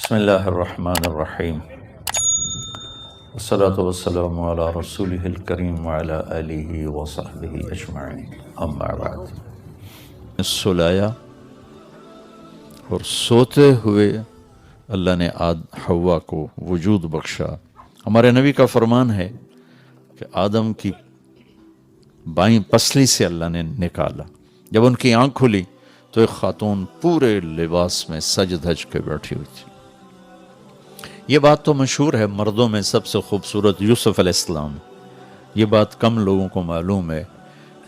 بسم اللہ الرحمن الرحیم والصلاة والسلام علی رسولہ الکریم وعلی آلہ وصحبہ اجمعین اما بعد۔ سلایا اور سوتے ہوئے اللہ نے حوا کو وجود بخشا۔ ہمارے نبی کا فرمان ہے کہ آدم کی بائیں پسلی سے اللہ نے نکالا۔ جب ان کی آنکھ کھلی تو ایک خاتون پورے لباس میں سج دھج کے بیٹھی ہوئی تھی۔ یہ بات تو مشہور ہے، مردوں میں سب سے خوبصورت یوسف علیہ السلام۔ یہ بات کم لوگوں کو معلوم ہے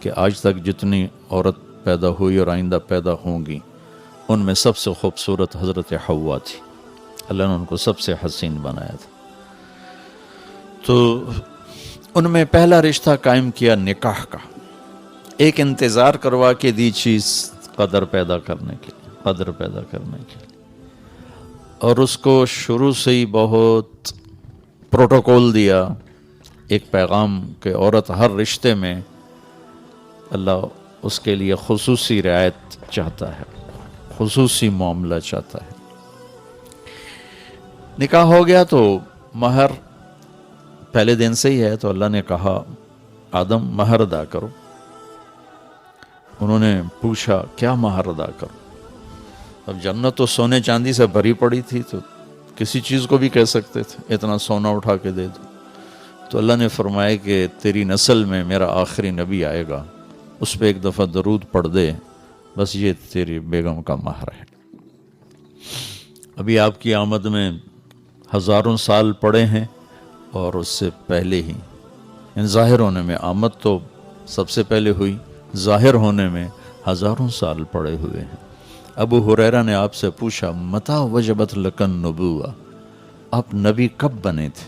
کہ آج تک جتنی عورت پیدا ہوئی اور آئندہ پیدا ہوں گی ان میں سب سے خوبصورت حضرت حوا تھی۔ اللہ نے ان کو سب سے حسین بنایا تھا۔ تو ان میں پہلا رشتہ قائم کیا نکاح کا، ایک انتظار کروا کے دی چیز قدر پیدا کرنے کے لیے، اور اس کو شروع سے ہی بہت پروٹوکول دیا، ایک پیغام کہ عورت ہر رشتے میں اللہ اس کے لیے خصوصی رعایت چاہتا ہے، خصوصی معاملہ چاہتا ہے۔ نکاح ہو گیا تو مہر پہلے دن سے ہی ہے، تو اللہ نے کہا آدم مہر ادا کرو۔ انہوں نے پوچھا کیا مہر ادا کرو؟ اب جنت تو سونے چاندی سے بھری پڑی تھی، تو کسی چیز کو بھی کہہ سکتے تھے اتنا سونا اٹھا کے دے دو۔ تو اللہ نے فرمایا کہ تیری نسل میں میرا آخری نبی آئے گا، اس پہ ایک دفعہ درود پڑھ دے، بس یہ تیری بیگم کا مہر ہے۔ ابھی آپ کی آمد میں ہزاروں سال پڑے ہیں، اور اس سے پہلے ہی ظاہر ہونے میں آمد تو سب سے پہلے ہوئی، ظاہر ہونے میں ہزاروں سال پڑے ہوئے ہیں۔ ابو ہریرہ نے آپ سے پوچھا متی وجبت لک النبوۃ، آپ نبی کب بنے تھے؟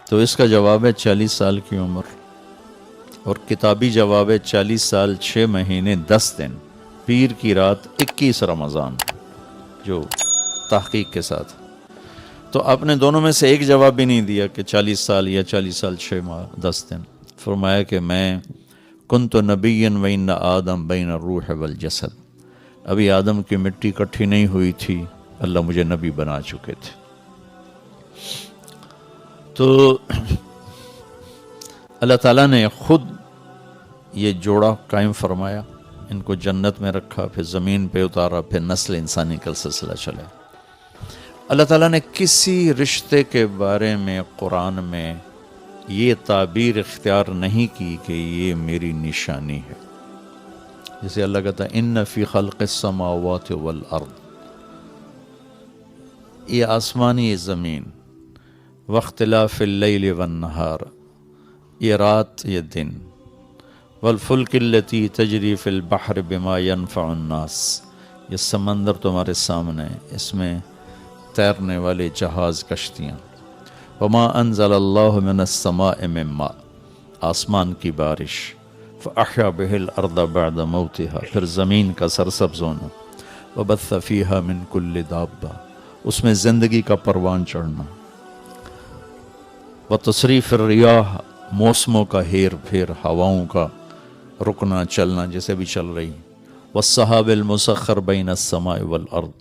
تو اس کا جواب ہے 40 سال کی عمر، اور کتابی جواب ہے 40 سال 6 مہینے 10 دن، پیر کی رات 21 رمضان، جو تحقیق کے ساتھ۔ تو آپ نے دونوں میں سے ایک جواب بھی نہیں دیا کہ 40 سال یا 40 سال 6 ماہ 10 دن۔ فرمایا کہ میں کنت نبیا وان آدم بین الروح والجسد، ابھی آدم کی مٹی اکٹھی نہیں ہوئی تھی، اللہ مجھے نبی بنا چکے تھے۔ تو اللہ تعالیٰ نے خود یہ جوڑا قائم فرمایا، ان کو جنت میں رکھا، پھر زمین پہ اتارا، پھر نسل انسانی کا سلسلہ چلا۔ اللہ تعالیٰ نے کسی رشتے کے بارے میں قرآن میں یہ تعبیر اختیار نہیں کی کہ یہ میری نشانی ہے۔ جیسے اللہ کہتا ہے ان فی خلق السماوات والارض، یہ آسمانی، یہ زمین، واختلاف اللیل والنہار، یہ رات یہ دن، والفلک التی تجری فی البحر بما ینفع الناس، یہ سمندر تمہارے سامنے، اس میں تیرنے والے جہاز، کشتیاں، وما انزل اللہ من السماء من ماء، آسمان کی بارش، فاحیا بہ الارض بعد موتها، پھر زمین کا سرسبز ہونا، وبث فیہا من کل دابہ، اس میں زندگی کا پروان چڑھنا، وتصریف الریاح، موسموں کا ہیر پھیر، ہواؤں کا رکنا چلنا جیسے بھی چل رہی، والسحاب المسخر بین السماء والارض،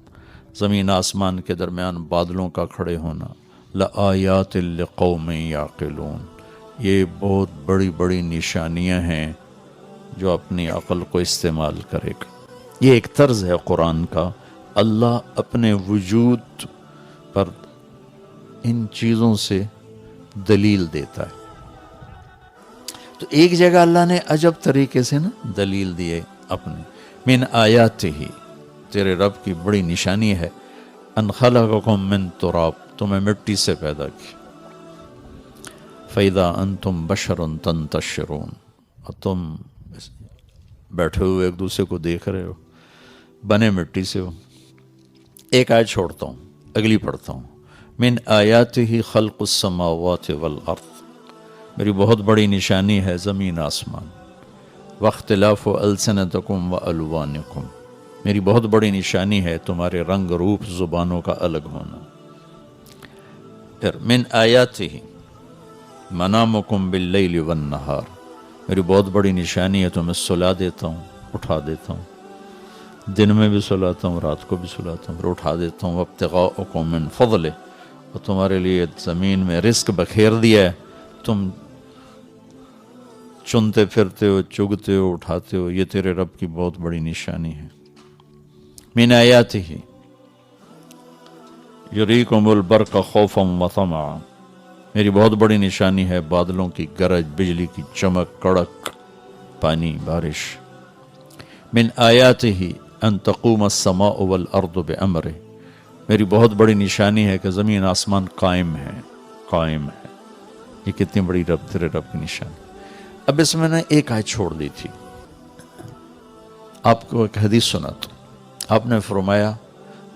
زمین آسمان کے درمیان بادلوں کا کھڑے ہونا، لآیات لقوم یعقلون، یہ بہت بڑی بڑی نشانیاں ہیں جو اپنی عقل کو استعمال کرے گا۔ یہ ایک طرز ہے قرآن کا، اللہ اپنے وجود پر ان چیزوں سے دلیل دیتا ہے۔ تو ایک جگہ اللہ نے عجب طریقے سے دلیل دیے اپنے، من آیاتہ، تیرے رب کی بڑی نشانی ہے، ان خلقکم من تراب، تمہیں مٹی سے پیدا کی، فَإِذَا أَنْتُمْ بَشَرٌ تَنْتَشِرُونَ، اور تم بیٹھے ہوئے ایک دوسرے کو دیکھ رہے ہو، بنے مٹی سے ہو۔ ایک آیت چھوڑتا ہوں، اگلی پڑھتا ہوں، من آیاتہ خلق السماوات والارض، میری بہت بڑی نشانی ہے زمین آسمان، واختلاف السنتکم والوانکم، میری بہت بڑی نشانی ہے تمہارے رنگ روپ زبانوں کا الگ ہونا۔ پھر من آیاتہ منامکم باللیل والنہار، میری بہت بڑی نشانی ہے تمہیں سلا دیتا ہوں، اٹھا دیتا ہوں، دن میں بھی سلاتا ہوں، رات کو بھی سلاتا ہوں، پھر اٹھا دیتا ہوں، وابتغاؤکم من فضلہ، اور تمہارے لیے زمین میں رزق بکھیر دیا ہے، تم چنتے پھرتے ہو، چگتے ہو، اٹھاتے ہو، یہ تیرے رب کی بہت بڑی نشانی ہے۔ من آیاتہ یریکم البرق خوفا وطمعا، میری بہت بڑی نشانی ہے بادلوں کی گرج، بجلی کی چمک، کڑک، پانی، بارش۔ من آیاتہ ان تقوم السماء والارض بامرہ، میری بہت بڑی نشانی ہے کہ زمین آسمان قائم ہے، قائم ہے۔ یہ کتنی بڑی تیرے رب کی نشانی۔ اب اس میں نے ایک آیت چھوڑ دی تھی، آپ کو ایک حدیث سناتا ہوں۔ آپ نے فرمایا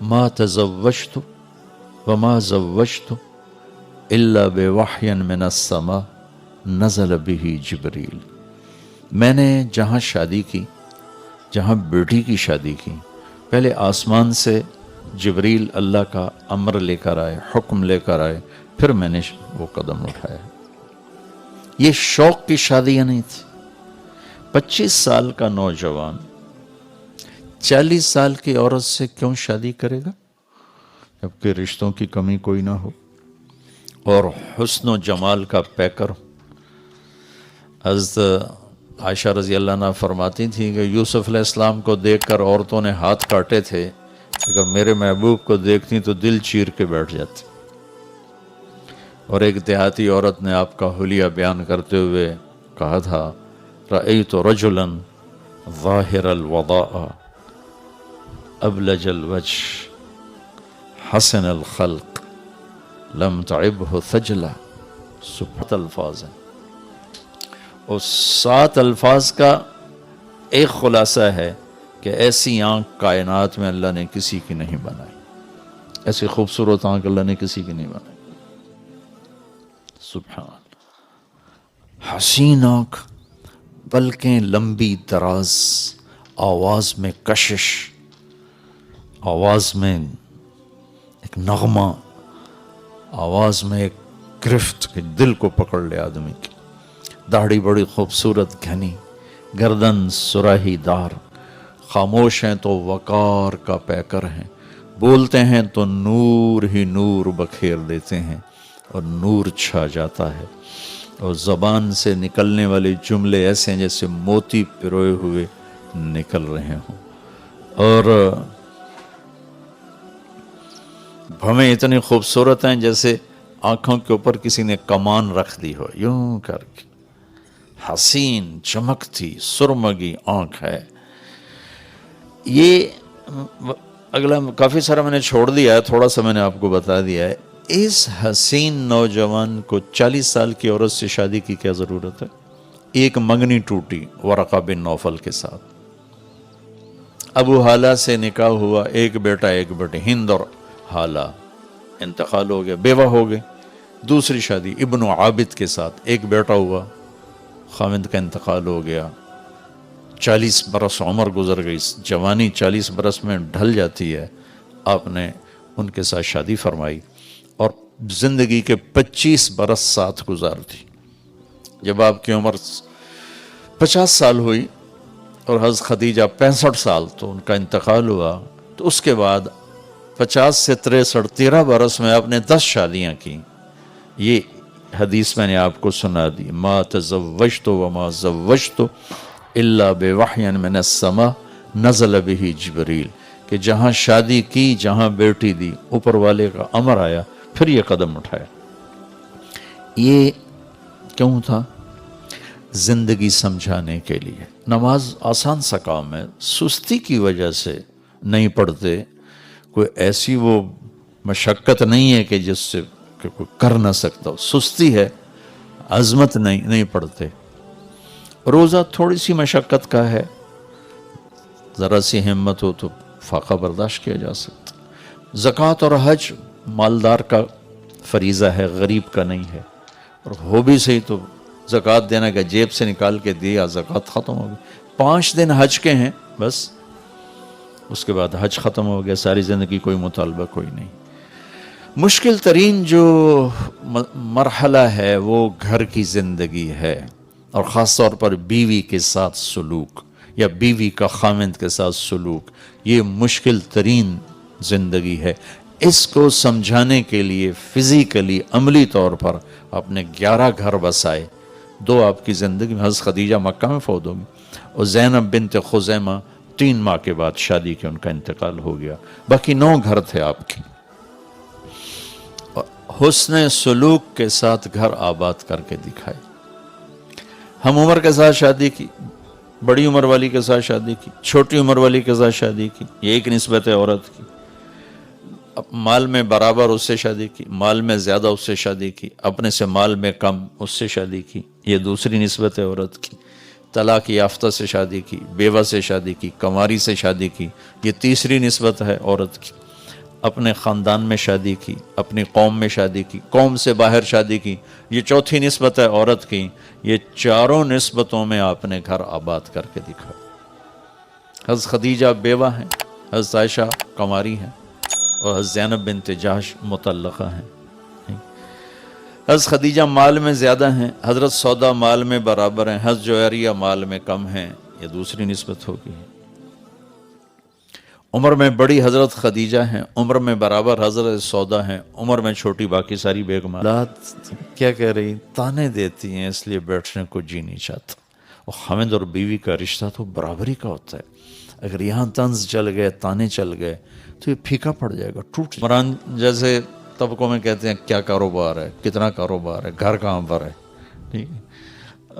ما تزوجت وما زوجت الا بوحی من السماء نزل به جبریل، میں نے جہاں شادی کی، جہاں بیٹی کی شادی کی، پہلے آسمان سے جبریل اللہ کا امر لے کر آئے، حکم لے کر آئے، پھر میں نے وہ قدم اٹھایا۔ یہ شوق کی شادیاں نہیں تھی۔ 25 سال کا نوجوان 40 سال کی عورت سے کیوں شادی کرے گا جبکہ رشتوں کی کمی کوئی نہ ہو اور حسن و جمال کا پیکر ہو۔ حضرت عائشہ رضی اللہ عنہ فرماتی تھیں کہ یوسف علیہ السلام کو دیکھ کر عورتوں نے ہاتھ کاٹے تھے، اگر میرے محبوب کو دیکھتی تو دل چیر کے بیٹھ جاتی۔ اور ایک دیہاتی عورت نے آپ کا حلیہ بیان کرتے ہوئے کہا تھا رأیت رجلا ظاہر الوضاء ابلج الوجه حسن الخلق لم تعبه ثجلہ، 7 الفاظ ہیں، اور 7 الفاظ کا ایک خلاصہ ہے کہ ایسی آنکھ کائنات میں اللہ نے کسی کی نہیں بنائی، ایسی خوبصورت آنکھ اللہ نے کسی کی نہیں بنائی۔ سبحان اللہ، حسین آنکھ، پلکیں لمبی دراز، آواز میں کشش، آواز میں ایک نغمہ، آواز میں ایک گرفت کہ دل کو پکڑ لے آدمی کی، داڑھی بڑی خوبصورت گھنی، گردن سراہی دار، خاموش ہیں تو وقار کا پیکر ہیں، بولتے ہیں تو نور ہی نور بکھیر دیتے ہیں اور نور چھا جاتا ہے، اور زبان سے نکلنے والے جملے ایسے ہیں جیسے موتی پروئے ہوئے نکل رہے ہوں، اور ہمیں اتنی خوبصورت ہیں جیسے آنکھوں کے اوپر کسی نے کمان رکھ دی ہو، یوں کر کے حسین چمکتی سرمگی آنکھ ہے۔ یہ اگلا کافی سارا میں نے چھوڑ دیا ہے، تھوڑا سا میں نے آپ کو بتا دیا ہے۔ اس حسین نوجوان کو 40 سال کی عورت سے شادی کی کیا ضرورت ہے؟ ایک منگنی ٹوٹی ورقہ بن نوفل کے ساتھ، ابو حالہ سے نکاح ہوا، ایک بیٹا ایک بیٹی، ہند اور حالہ، انتقال ہو گیا، بیوہ ہو گئے۔ دوسری شادی ابن عابد کے ساتھ، ایک بیٹا ہوا، خاوند کا انتقال ہو گیا، 40 برس عمر گزر گئی، جوانی 40 برس میں ڈھل جاتی ہے، آپ نے ان کے ساتھ شادی فرمائی اور زندگی کے 25 برس ساتھ گزار دی۔ جب آپ کی عمر 50 سال ہوئی اور حضرت خدیجہ 65 سال، تو ان کا انتقال ہوا، تو اس کے بعد 50 سے 63 13 برس میں آپ نے 10 شادیاں کی۔ یہ حدیث میں نے آپ کو سنا دی، ما تزوجت وما زوجت الا بوحی من السماء نزل به جبریل، کہ جہاں شادی کی، جہاں بیٹی دی، اوپر والے کا امر آیا، پھر یہ قدم اٹھایا۔ یہ کیوں تھا؟ زندگی سمجھانے کے لیے۔ نماز آسان سا کام ہے، سستی کی وجہ سے نہیں پڑھتے، کوئی ایسی وہ مشقت نہیں ہے کہ جس سے کہ کوئی کر نہ سکتا ہو، سستی ہے، عظمت نہیں پڑھتے۔ روزہ تھوڑی سی مشقت کا ہے، ذرا سی ہمت ہو تو فاقہ برداشت کیا جا سکتا۔ زکوٰۃ اور حج مالدار کا فریضہ ہے، غریب کا نہیں ہے، اور ہو بھی صحیح تو زکوٰۃ دینا کہ جیب سے نکال کے دیا، زکوٰۃ ختم ہو گئی۔ 5 دن حج کے ہیں بس، اس کے بعد حج ختم ہو گیا، ساری زندگی کوئی مطالبہ کوئی نہیں۔ مشکل ترین جو مرحلہ ہے وہ گھر کی زندگی ہے، اور خاص طور پر بیوی کے ساتھ سلوک، یا بیوی کا خاوند کے ساتھ سلوک، یہ مشکل ترین زندگی ہے۔ اس کو سمجھانے کے لیے فزیکلی عملی طور پر آپ نے 11 گھر بسائے۔ 2 آپ کی زندگی میں، حضرت خدیجہ مکہ میں فوت ہوگی، اور زینب بنت خزیمہ 3 ماہ کے بعد شادی کے ان کا انتقال ہو گیا، باقی 9 گھر تھے آپ کے۔ حسن سلوک کے ساتھ گھر آباد کر کے دکھائے۔ ہم عمر کے ساتھ شادی کی، بڑی عمر والی کے ساتھ شادی کی، چھوٹی عمر والی کے ساتھ شادی کی، یہ ایک نسبت ہے عورت کی۔ مال میں برابر اس سے شادی کی، مال میں زیادہ اس سے شادی کی، اپنے سے مال میں کم اس سے شادی کی، یہ دوسری نسبت ہے عورت کی۔ طلاق یافتہ سے شادی کی، بیوہ سے شادی کی، کنواری سے شادی کی، یہ تیسری نسبت ہے عورت کی۔ اپنے خاندان میں شادی کی، اپنی قوم میں شادی کی، قوم سے باہر شادی کی، یہ چوتھی نسبت ہے عورت کی۔ یہ چاروں نسبتوں میں آپ نے گھر آباد کر کے دکھا۔ حضرت خدیجہ بیوہ ہیں، حضرت عائشہ کنواری ہیں، اور حضرت زینب بنت جحش مطلقہ ہیں۔ حضرت خدیجہ مال میں زیادہ ہیں، حضرت سودا مال میں برابر ہیں، حضرت جویریہ مال میں کم ہیں، یہ دوسری نسبت ہوگی۔ عمر میں بڑی حضرت خدیجہ ہیں، عمر میں برابر حضرت سودا ہیں، عمر میں چھوٹی باقی ساری بیگمات کیا کہہ رہی، تانے دیتی ہیں اس لیے بیٹھنے کو جی نہیں چاہتا۔ اور خاوند اور بیوی کا رشتہ تو برابری کا ہوتا ہے، اگر یہاں طنز چل گئے، تانے چل گئے تو یہ پھیکا پڑ جائے گا، ٹوٹ جائے گا۔ عمران جیسے طبقوں میں کہتے ہیں کیا کاروبار ہے، کتنا کاروبار ہے، گھر کہاں پر ہے، ٹھیک ہے۔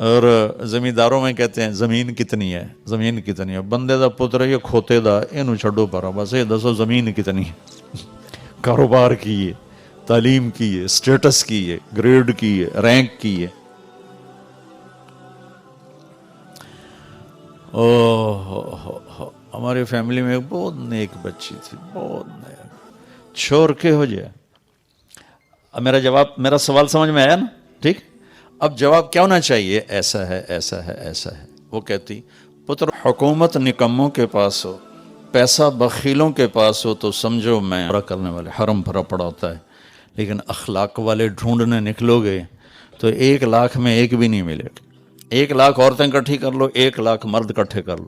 اور زمینداروں میں کہتے ہیں زمین کتنی ہے، زمین کتنی ہے، بندے دا پتر یہ کھوتے دا اینو چھڈو پرا، بس یہ دسو زمین کتنی ہے۔ کاروبار کی ہے، تعلیم کی ہے، سٹیٹس کی ہے، گریڈ کی ہے، رینک کی ہے۔ ہماری فیملی میں ایک بہت نیک بچی تھی، بہت نیک، چھوڑ کے ہو جائے۔ اب میرا سوال سمجھ میں آیا نا، ٹھیک؟ اب جواب کیا ہونا چاہیے؟ ایسا ہے، ایسا ہے، ایسا ہے۔ وہ کہتی پتر حکومت نکموں کے پاس ہو، پیسہ بخیلوں کے پاس ہو تو سمجھو میں بڑا کرنے والے حرم بھرا پڑا ہوتا ہے، لیکن اخلاق والے ڈھونڈنے نکلو گے تو 1 لاکھ میں ایک بھی نہیں ملے گا۔ 1 لاکھ عورتیں اکٹھی کر لو، 1 لاکھ مرد اکٹھے کر لو،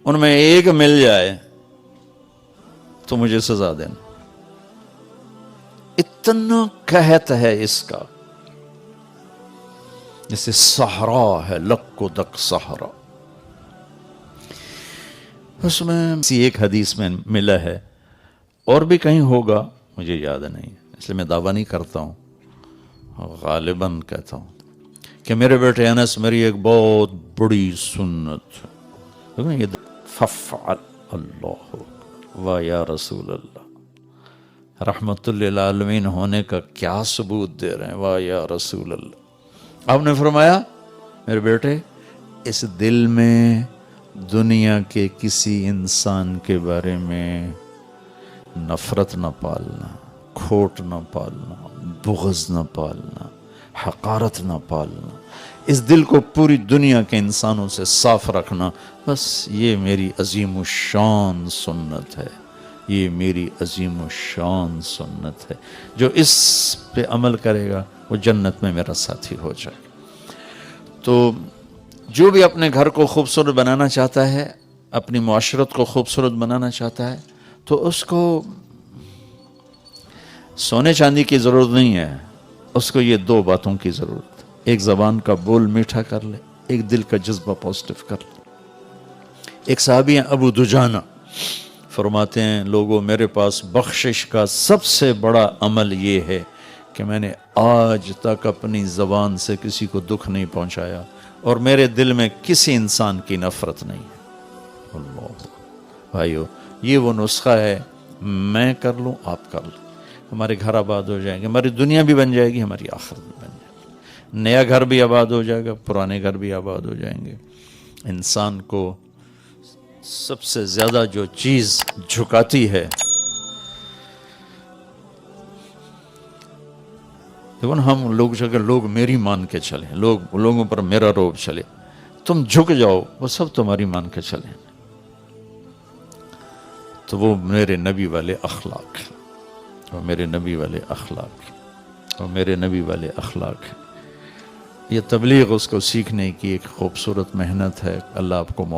ان میں ایک مل جائے تو مجھے سزا دینا۔ اتنا قحط ہے اس کا، جیسے صحرا ہے، لک و دک صحرا۔ اس میں اسی ایک حدیث میں ملا ہے، اور بھی کہیں ہوگا مجھے یاد نہیں، اس لیے میں دعویٰ نہیں کرتا ہوں، غالباً کہتا ہوں کہ میرے بیٹے انس میری ایک بہت بڑی سنت ہے، یہ ففعل اللہ و یا رسول اللہ، رحمت للعالمین ہونے کا کیا ثبوت دے رہے ہیں، واہ یا رسول اللہ۔ آپ نے فرمایا میرے بیٹے اس دل میں دنیا کے کسی انسان کے بارے میں نفرت نہ پالنا، کھوٹ نہ پالنا، بغض نہ پالنا، حقارت نہ پالنا، اس دل کو پوری دنیا کے انسانوں سے صاف رکھنا، بس یہ میری عظیم الشان سنت ہے، یہ میری عظیم الشان سنت ہے۔ جو اس پہ عمل کرے گا وہ جنت میں میرا ساتھی ہو جائے گا۔ تو جو بھی اپنے گھر کو خوبصورت بنانا چاہتا ہے، اپنی معاشرت کو خوبصورت بنانا چاہتا ہے، تو اس کو سونے چاندی کی ضرورت نہیں ہے، اس کو یہ 2 باتوں کی ضرورت ہے۔ ایک زبان کا بول میٹھا کر لے، ایک دل کا جذبہ پازیٹیو کر لے۔ ایک صحابی ہیں ابو دجانہ، فرماتے ہیں لوگوں میرے پاس بخشش کا سب سے بڑا عمل یہ ہے کہ میں نے آج تک اپنی زبان سے کسی کو دکھ نہیں پہنچایا، اور میرے دل میں کسی انسان کی نفرت نہیں ہے۔ اللہ بھائیو، یہ وہ نسخہ ہے، میں کر لوں آپ کر لوں، ہمارے گھر آباد ہو جائیں گے، ہماری دنیا بھی بن جائے گی، ہماری آخرت بھی بن جائے گی، نیا گھر بھی آباد ہو جائے گا، پرانے گھر بھی آباد ہو جائیں گے۔ انسان کو سب سے زیادہ جو چیز جھکاتی ہے، دیکھو نا، ہم لوگ میری مان کے چلیں، لوگوں پر میرا روب چلے، تم جھک جاؤ، وہ سب تمہاری مان کے چلیں، تو وہ میرے نبی والے اخلاق ہیں، وہ میرے نبی والے اخلاق ہیں، وہ میرے نبی والے اخلاق ہیں۔ یہ تبلیغ اس کو سیکھنے کی ایک خوبصورت محنت ہے۔ اللہ آپ کو